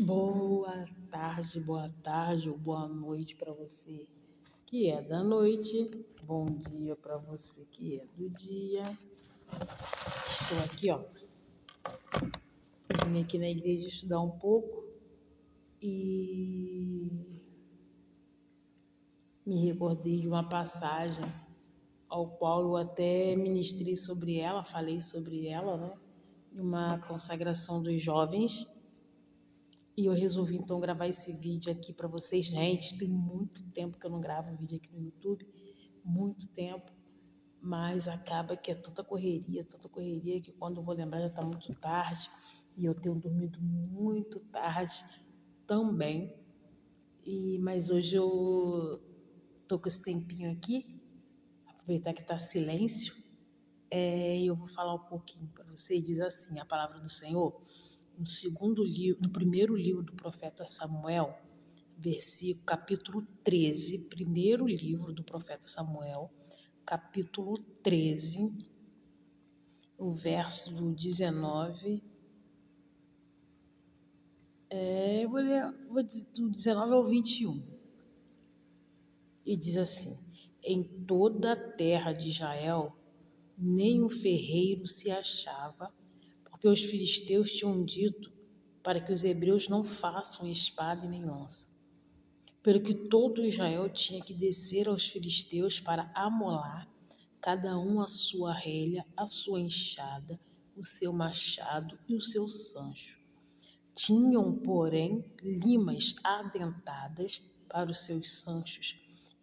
Boa tarde ou boa noite para você que é da noite. Bom dia para você que é do dia. Estou aqui, ó. Vim aqui na igreja estudar um pouco e me recordei de uma passagem ao qual eu até ministrei sobre ela, falei sobre ela, né? Em uma consagração dos jovens. E eu resolvi então gravar esse vídeo aqui para vocês. Gente, tem muito tempo que eu não gravo vídeo aqui no YouTube, muito tempo, mas acaba que é tanta correria que quando eu vou lembrar já está muito tarde e eu tenho dormido muito tarde também. Mas hoje eu tô com esse tempinho aqui, aproveitar que está silêncio, e eu vou falar um pouquinho para vocês. Diz assim a palavra do Senhor. No primeiro livro do profeta Samuel, capítulo 13, primeiro livro do profeta Samuel, capítulo 13, o verso do 19, do 19 ao 21, e diz assim: em toda a terra de Israel, nem um ferreiro se achava, porque os filisteus tinham dito para que os hebreus não façam espada e nem lança. Pelo que todo Israel tinha que descer aos filisteus para amolar, cada um a sua relha, a sua enxada, o seu machado e o seu sancho. Tinham, porém, limas adentadas para os seus sanchos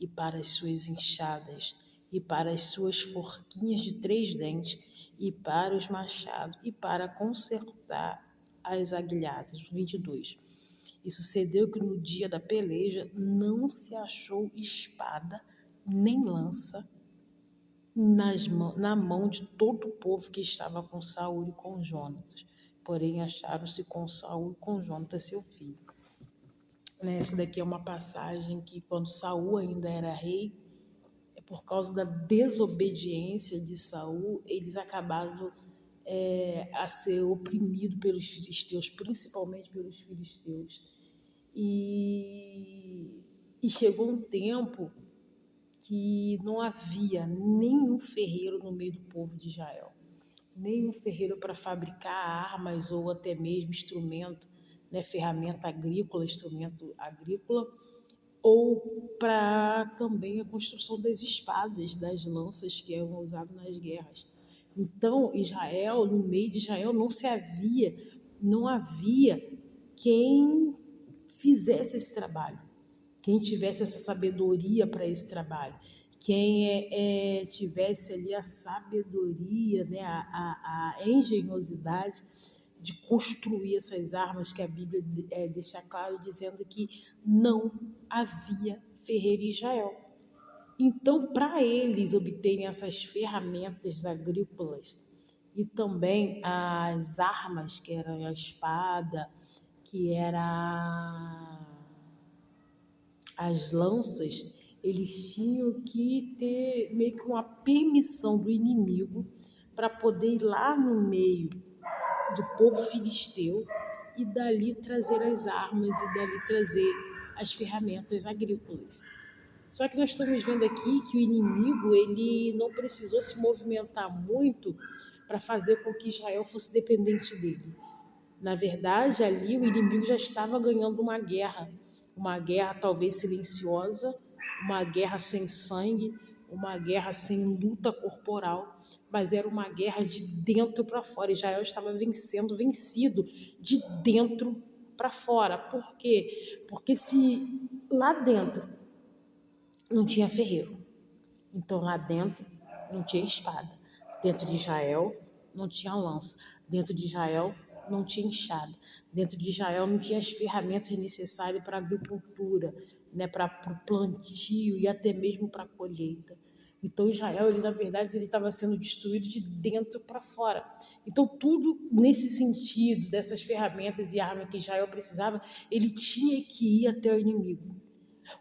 e para as suas enxadas e para as suas forquinhas de 3 dentes e para os machados e para consertar as aguilhadas. 22. E sucedeu que no dia da peleja não se achou espada nem lança na mão de todo o povo que estava com Saul e com Jonatas. Porém, acharam-se com Saul e com Jonatas, seu filho. Essa daqui é uma passagem que, quando Saul ainda era rei, por causa da desobediência de Saul, eles acabaram a ser oprimidos pelos filisteus, principalmente pelos filisteus. E chegou um tempo que não havia nenhum ferreiro no meio do povo de Israel, nenhum ferreiro para fabricar armas ou até mesmo instrumento, né, instrumento agrícola, ou para também a construção das espadas, das lanças que eram usadas nas guerras. Então, no meio de Israel não havia quem fizesse esse trabalho, quem tivesse essa sabedoria para esse trabalho, quem tivesse ali a sabedoria, né, a engenhosidade de construir essas armas, que a Bíblia deixa claro dizendo que não havia ferreiro em Israel. Então, para eles obterem essas ferramentas agrícolas e também as armas, que eram a espada, que era as lanças, eles tinham que ter meio que uma permissão do inimigo para poder ir lá no meio do povo filisteu e dali trazer as armas e dali trazer as ferramentas agrícolas. Só que nós estamos vendo aqui que o inimigo ele não precisou se movimentar muito para fazer com que Israel fosse dependente dele. Na verdade, ali o inimigo já estava ganhando uma guerra talvez silenciosa, uma guerra sem sangue, uma guerra sem luta corporal, mas era uma guerra de dentro para fora. Israel estava vencido de dentro para fora. Por quê? Porque se lá dentro não tinha ferreiro, então lá dentro não tinha espada. Dentro de Israel não tinha lança. Dentro de Israel não tinha enxada. Dentro de Israel não tinha as ferramentas necessárias para a agricultura, né, para o plantio e até mesmo para a colheita. Então Israel, na verdade, ele estava sendo destruído de dentro para fora. Então tudo nesse sentido, dessas ferramentas e armas que Israel precisava, ele tinha que ir até o inimigo.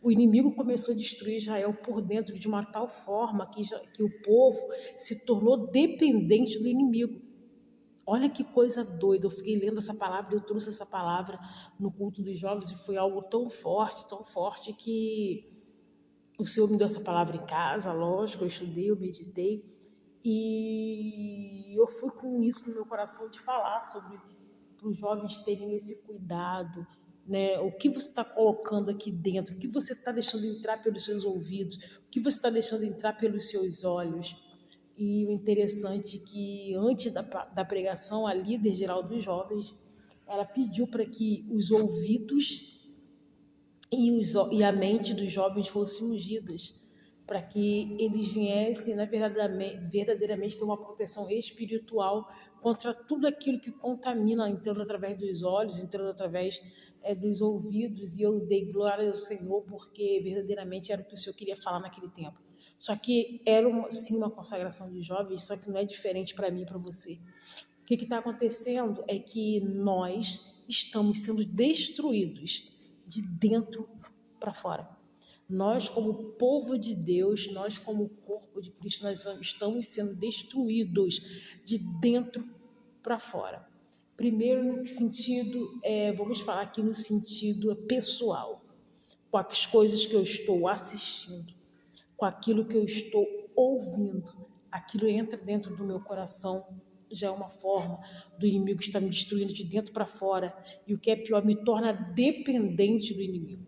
O inimigo começou a destruir Israel por dentro de uma tal forma que o povo se tornou dependente do inimigo. Olha que coisa doida, eu fiquei lendo essa palavra, eu trouxe essa palavra no culto dos jovens e foi algo tão forte que o Senhor me deu essa palavra em casa, lógico, eu estudei, eu meditei e eu fui com isso no meu coração de falar sobre para os jovens terem esse cuidado, né? O que você está colocando aqui dentro, o que você está deixando entrar pelos seus ouvidos, o que você está deixando entrar pelos seus olhos. E o interessante é que antes da pregação, a líder geral dos jovens, ela pediu para que os ouvidos e a mente dos jovens fossem ungidas, para que eles viessem, né, verdadeiramente ter uma proteção espiritual contra tudo aquilo que contamina, entrando através dos olhos, entrando através dos ouvidos. E eu dei glória ao Senhor, porque verdadeiramente era o que o Senhor queria falar naquele tempo. Só que era sim uma consagração de jovens, só que não é diferente para mim e para você. O que está acontecendo é que nós estamos sendo destruídos de dentro para fora. Nós, como povo de Deus, nós, como corpo de Cristo, nós estamos sendo destruídos de dentro para fora. Primeiro, no sentido, vamos falar aqui no sentido pessoal, com as coisas que eu estou assistindo, com aquilo que eu estou ouvindo, aquilo entra dentro do meu coração, já é uma forma do inimigo estar me destruindo de dentro para fora, e o que é pior, me torna dependente do inimigo.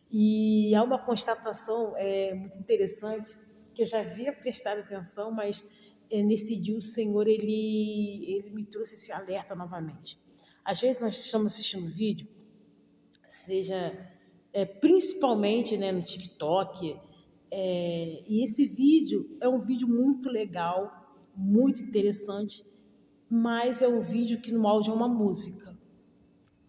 E há uma constatação muito interessante, que eu já havia prestado atenção, mas nesse dia o Senhor ele me trouxe esse alerta novamente. Às vezes nós estamos assistindo vídeo, seja principalmente, né, no TikTok, e esse vídeo é um vídeo muito legal, muito interessante, mas é um vídeo que no áudio é uma música.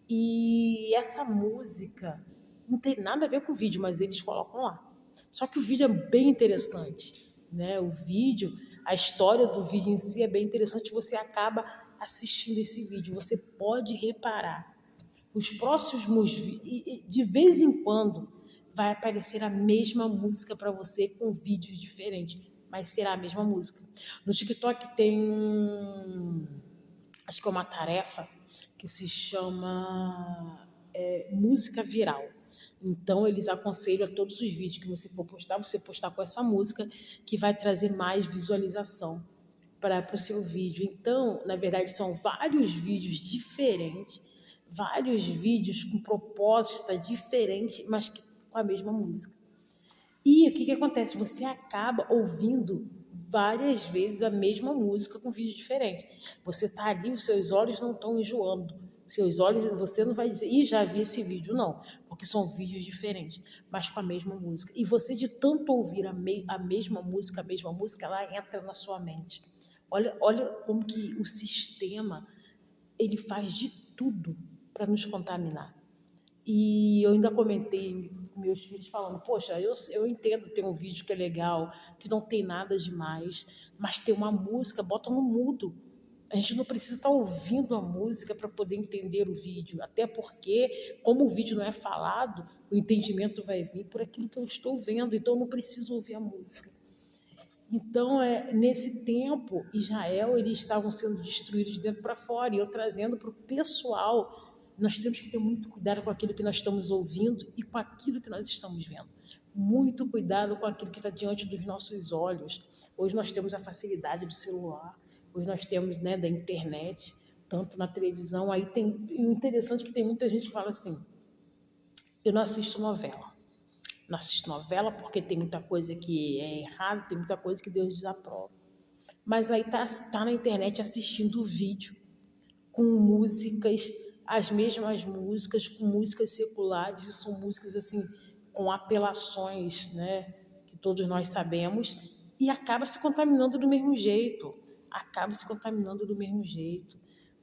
E essa música não tem nada a ver com o vídeo, mas eles colocam lá. Só que o vídeo é bem interessante, né? O vídeo, a história do vídeo em si é bem interessante, você acaba assistindo esse vídeo, você pode reparar. Os próximos de vez em quando vai aparecer a mesma música para você com vídeos diferentes, mas será a mesma música. No TikTok tem acho que é uma tarefa que se chama música viral. Então, eles aconselham a todos os vídeos que você for postar, você postar com essa música, que vai trazer mais visualização para o seu vídeo. Então, na verdade, são vários vídeos diferentes, vários vídeos com proposta diferente, mas com a mesma música. E o que acontece? Você acaba ouvindo várias vezes a mesma música com vídeo diferente. Você está ali, os seus olhos não estão enjoando. Seus olhos, você não vai dizer, já vi esse vídeo, não, porque são vídeos diferentes, mas com a mesma música. E você, de tanto ouvir a mesma música, ela entra na sua mente. Olha como que o sistema, ele faz de tudo para nos contaminar. E eu ainda comentei com meus filhos falando, poxa, eu entendo ter um vídeo que é legal, que não tem nada demais, mas ter uma música, bota no mudo. A gente não precisa estar ouvindo a música para poder entender o vídeo, até porque, como o vídeo não é falado, o entendimento vai vir por aquilo que eu estou vendo, então eu não preciso ouvir a música. Então, nesse tempo, Israel, eles estavam sendo destruídos de dentro para fora, e eu trazendo para o pessoal, nós temos que ter muito cuidado com aquilo que nós estamos ouvindo e com aquilo que nós estamos vendo. Muito cuidado com aquilo que está diante dos nossos olhos. Hoje nós temos a facilidade do celular, hoje nós temos, né, da internet, tanto na televisão. Aí o interessante é que tem muita gente que fala assim, eu não assisto novela. Não assisto novela porque tem muita coisa que é errada, tem muita coisa que Deus desaprova. Mas aí tá na internet assistindo o vídeo com músicas, as mesmas músicas, com músicas seculares, e são músicas assim, com apelações, né, que todos nós sabemos, e acaba se contaminando do mesmo jeito.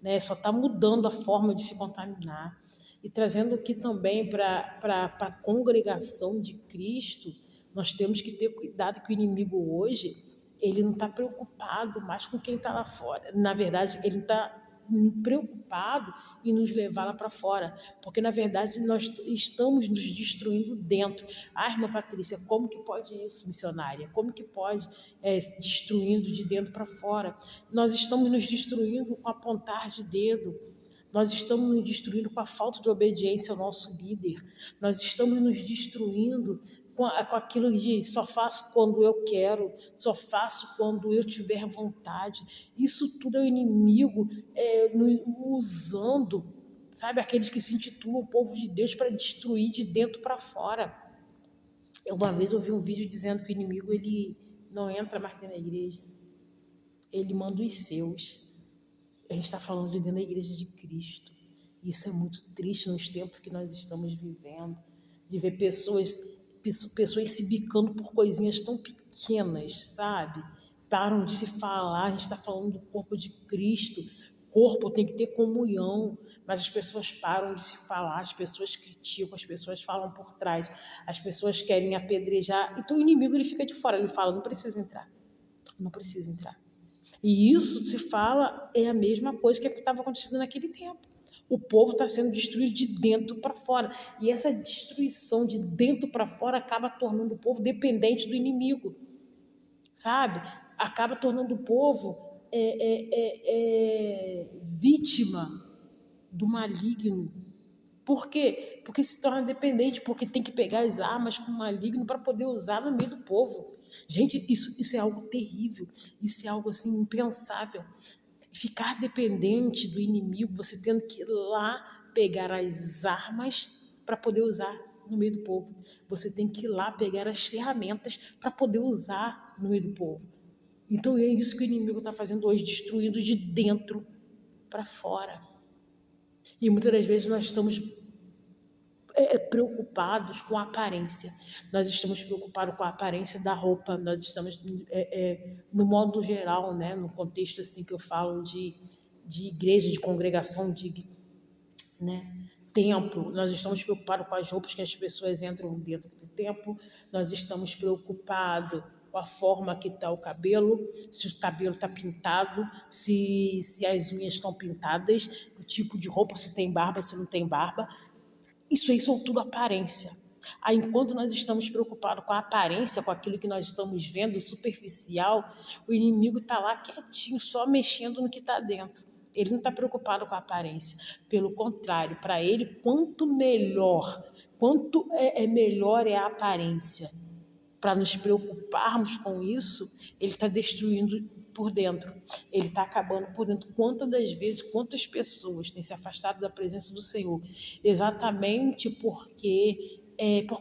Né? Só está mudando a forma de se contaminar. E trazendo aqui também para a congregação de Cristo, nós temos que ter cuidado que o inimigo hoje, ele não está preocupado mais com quem está lá fora. Na verdade, ele está preocupado em nos levar lá para fora, porque na verdade nós estamos nos destruindo dentro. Ah, irmã Patrícia, como que pode isso, missionária? Como que pode destruindo de dentro para fora? Nós estamos nos destruindo com apontar de dedo. Nós estamos nos destruindo com a falta de obediência ao nosso líder. Nós estamos nos destruindo com aquilo de só faço quando eu quero, só faço quando eu tiver vontade. Isso tudo é o inimigo usando, sabe, aqueles que se intitulam o povo de Deus para destruir de dentro para fora. Uma vez eu vi um vídeo dizendo que o inimigo ele não entra mais dentro da igreja, ele manda os seus. A gente está falando de dentro da igreja de Cristo. Isso é muito triste nos tempos que nós estamos vivendo, de ver pessoas se bicando por coisinhas tão pequenas, sabe? Param de se falar, a gente está falando do corpo de Cristo. Corpo tem que ter comunhão, mas as pessoas param de se falar, as pessoas criticam, as pessoas falam por trás, as pessoas querem apedrejar. Então o inimigo ele fica de fora, ele fala, não precisa entrar, não precisa entrar. E isso se fala é a mesma coisa que estava acontecendo naquele tempo. O povo está sendo destruído de dentro para fora. E essa destruição de dentro para fora acaba tornando o povo dependente do inimigo, sabe? Acaba tornando o povo vítima do maligno. Por quê? Porque se torna dependente, porque tem que pegar as armas com o maligno para poder usar no meio do povo. Gente, isso é algo terrível, isso é algo assim impensável. Ficar dependente do inimigo, você tendo que ir lá pegar as armas para poder usar no meio do povo. Você tem que ir lá pegar as ferramentas para poder usar no meio do povo. Então é isso que o inimigo está fazendo hoje, destruindo de dentro para fora. E muitas das vezes nós estamos preocupados com a aparência. Nós estamos preocupados com a aparência da roupa, nós estamos, no modo geral, né, no contexto assim que eu falo de igreja, de congregação, né, templo, nós estamos preocupados com as roupas que as pessoas entram dentro do templo, nós estamos preocupados com a forma que está o cabelo, se o cabelo está pintado, se as unhas estão pintadas, o tipo de roupa, se tem barba, se não tem barba. Isso aí são tudo aparência. Aí, enquanto nós estamos preocupados com a aparência, com aquilo que nós estamos vendo, superficial, o inimigo está lá quietinho, só mexendo no que está dentro. Ele não está preocupado com a aparência. Pelo contrário, para ele, quanto melhor é a aparência. Para nos preocuparmos com isso, ele está destruindo por dentro. Ele está acabando por dentro. Quantas pessoas têm se afastado da presença do Senhor? Exatamente por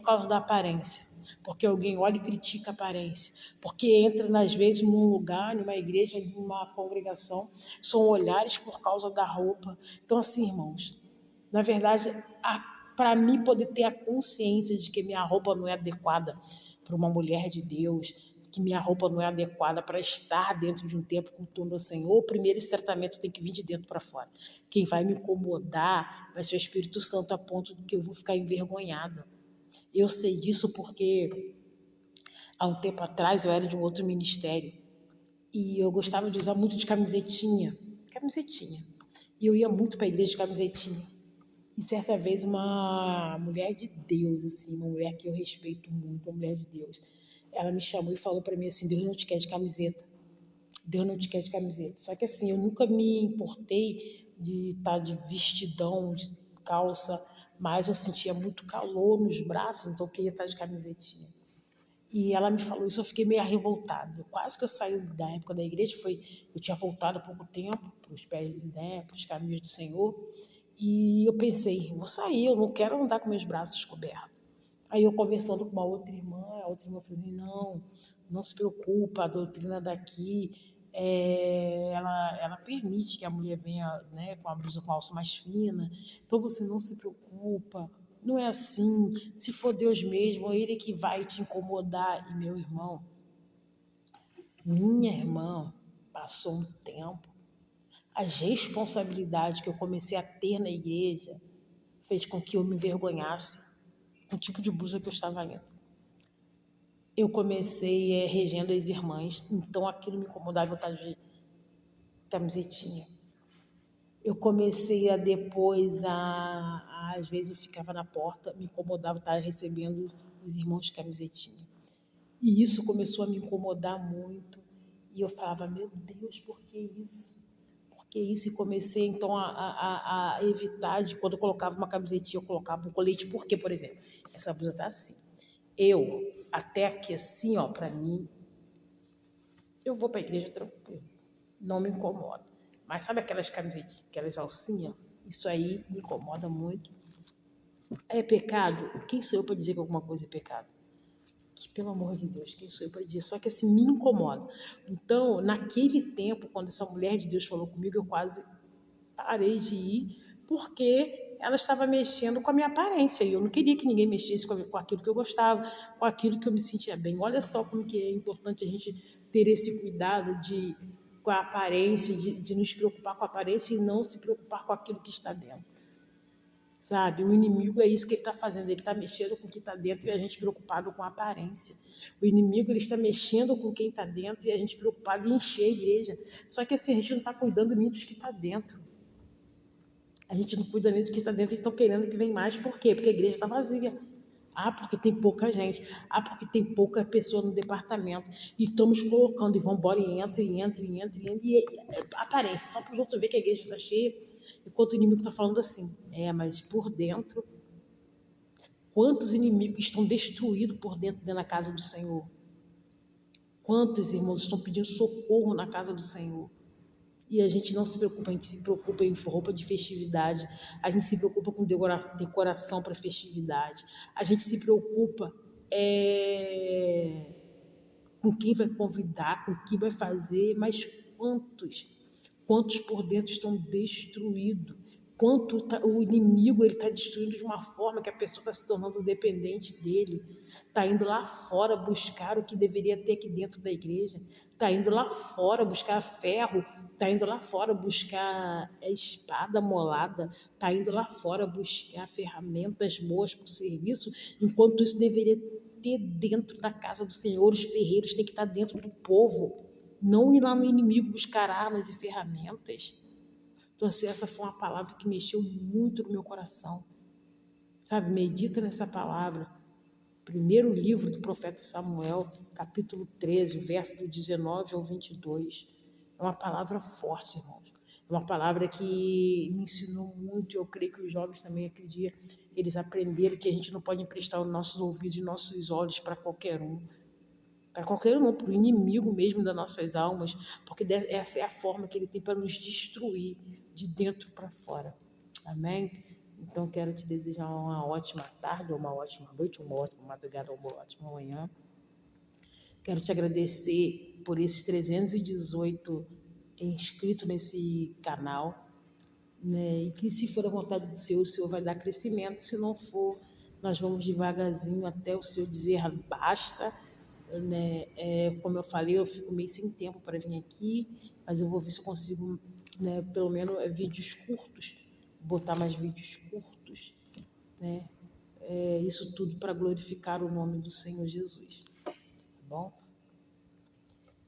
causa da aparência. Porque alguém olha e critica a aparência. Porque entra, às vezes, num lugar, numa igreja, numa congregação, são olhares por causa da roupa. Então, assim, irmãos, na verdade, para mim poder ter a consciência de que minha roupa não é adequada para uma mulher de Deus, que minha roupa não é adequada para estar dentro de um templo cultuando ao Senhor, primeiro esse tratamento tem que vir de dentro para fora. Quem vai me incomodar vai ser o Espírito Santo, a ponto de que eu vou ficar envergonhada. Eu sei disso porque há um tempo atrás eu era de um outro ministério e eu gostava de usar muito de camisetinha. E eu ia muito para a igreja de camisetinha. E certa vez uma mulher de Deus, assim, uma mulher que eu respeito muito, uma mulher de Deus, ela me chamou e falou para mim assim, Deus não te quer de camiseta. Deus não te quer de camiseta. Só que assim, eu nunca me importei de estar de vestidão, de calça, mas eu sentia muito calor nos braços, então eu queria estar de camisetinha. E ela me falou isso, eu fiquei meio revoltada. Quase que eu saí da época da igreja, eu tinha voltado há pouco tempo para os pés, né, para os caminhos do Senhor. E eu pensei, vou sair, eu não quero andar com meus braços cobertos. Aí eu conversando com uma outra irmã, a outra irmã falou, não se preocupa, a doutrina daqui, ela permite que a mulher venha, né, com a blusa com a alça mais fina, então você não se preocupa, não é assim, se for Deus mesmo, ele que vai te incomodar. E minha irmã, passou um tempo, as responsabilidades que eu comecei a ter na igreja fez com que eu me envergonhasse com o tipo de blusa que eu estava indo. Eu comecei regendo as irmãs, então aquilo me incomodava, eu estava de camisetinha. Eu comecei a depois às vezes eu ficava na porta, me incomodava estar recebendo os irmãos de camisetinha. E isso começou a me incomodar muito. E eu falava, meu Deus, por que isso? Por que isso? E comecei então a evitar de quando eu colocava uma camisetinha, eu colocava um colete. Porque, por exemplo, essa blusa tá assim. Eu, até aqui assim, ó, pra mim, eu vou pra igreja tranquilo. Não me incomoda. Mas sabe aquelas camisetinhas, aquelas alcinhas? Isso aí me incomoda muito. É pecado? Quem sou eu para dizer que alguma coisa é pecado? Que, pelo amor de Deus, quem sou eu para dizer? Só que assim, me incomoda. Então, naquele tempo, quando essa mulher de Deus falou comigo, eu quase parei de ir, porque ela estava mexendo com a minha aparência, e eu não queria que ninguém mexesse com aquilo que eu gostava, com aquilo que eu me sentia bem. Olha só como que é importante a gente ter esse cuidado com a aparência, de nos preocupar com a aparência e não se preocupar com aquilo que está dentro. Sabe, o inimigo é isso que ele está fazendo, ele está mexendo com o que está dentro e a gente preocupado com a aparência. O inimigo ele está mexendo com quem está dentro e a gente preocupado em encher a igreja. Só que assim, a gente não está cuidando nem dos que está dentro. A gente não cuida nem do que está dentro e estão querendo que venha mais. Por quê? Porque a igreja está vazia. Ah, porque tem pouca gente. Ah, porque tem pouca pessoa no departamento. E estamos colocando, e vão embora, e entra, e entra, e entra, e entra. E aparência, só para os outros ver que a igreja está cheia, enquanto o inimigo está falando assim. Mas por dentro, quantos inimigos estão destruídos por dentro da casa do Senhor? Quantos irmãos estão pedindo socorro na casa do Senhor? E a gente não se preocupa, a gente se preocupa em roupa de festividade, a gente se preocupa com decoração para festividade, a gente se preocupa com quem vai convidar, com quem vai fazer, mas quantos por dentro estão destruídos, quanto o inimigo ele está destruindo de uma forma que a pessoa está se tornando dependente dele, está indo lá fora buscar o que deveria ter aqui dentro da igreja, está indo lá fora buscar ferro, está indo lá fora buscar espada molada, está indo lá fora buscar ferramentas boas para o serviço, enquanto isso deveria ter dentro da casa do Senhor. Os ferreiros têm que estar dentro do povo, não ir lá no inimigo buscar armas e ferramentas. Então, assim, essa foi uma palavra que mexeu muito no meu coração. Sabe, medita nessa palavra. Primeiro livro do profeta Samuel, capítulo 13, verso do 19 ao 22. É uma palavra forte, irmãos. É uma palavra que me ensinou muito. Eu creio que os jovens também, aquele dia, eles aprenderam que a gente não pode emprestar os nossos ouvidos e nossos olhos para qualquer um. Para qualquer um, para o inimigo mesmo das nossas almas, porque essa é a forma que ele tem para nos destruir de dentro para fora. Amém? Então, quero te desejar uma ótima tarde, uma ótima noite, uma ótima madrugada, uma ótima manhã. Quero te agradecer por esses 318 inscritos nesse canal, né? E que se for a vontade do Senhor, o Senhor vai dar crescimento. Se não for, nós vamos devagarzinho até o Senhor dizer basta, né? Como eu falei, eu fico meio sem tempo para vir aqui, mas eu vou ver se eu consigo, né, pelo menos vídeos curtos, botar mais vídeos curtos, né? Isso tudo para glorificar o nome do Senhor Jesus, tá bom?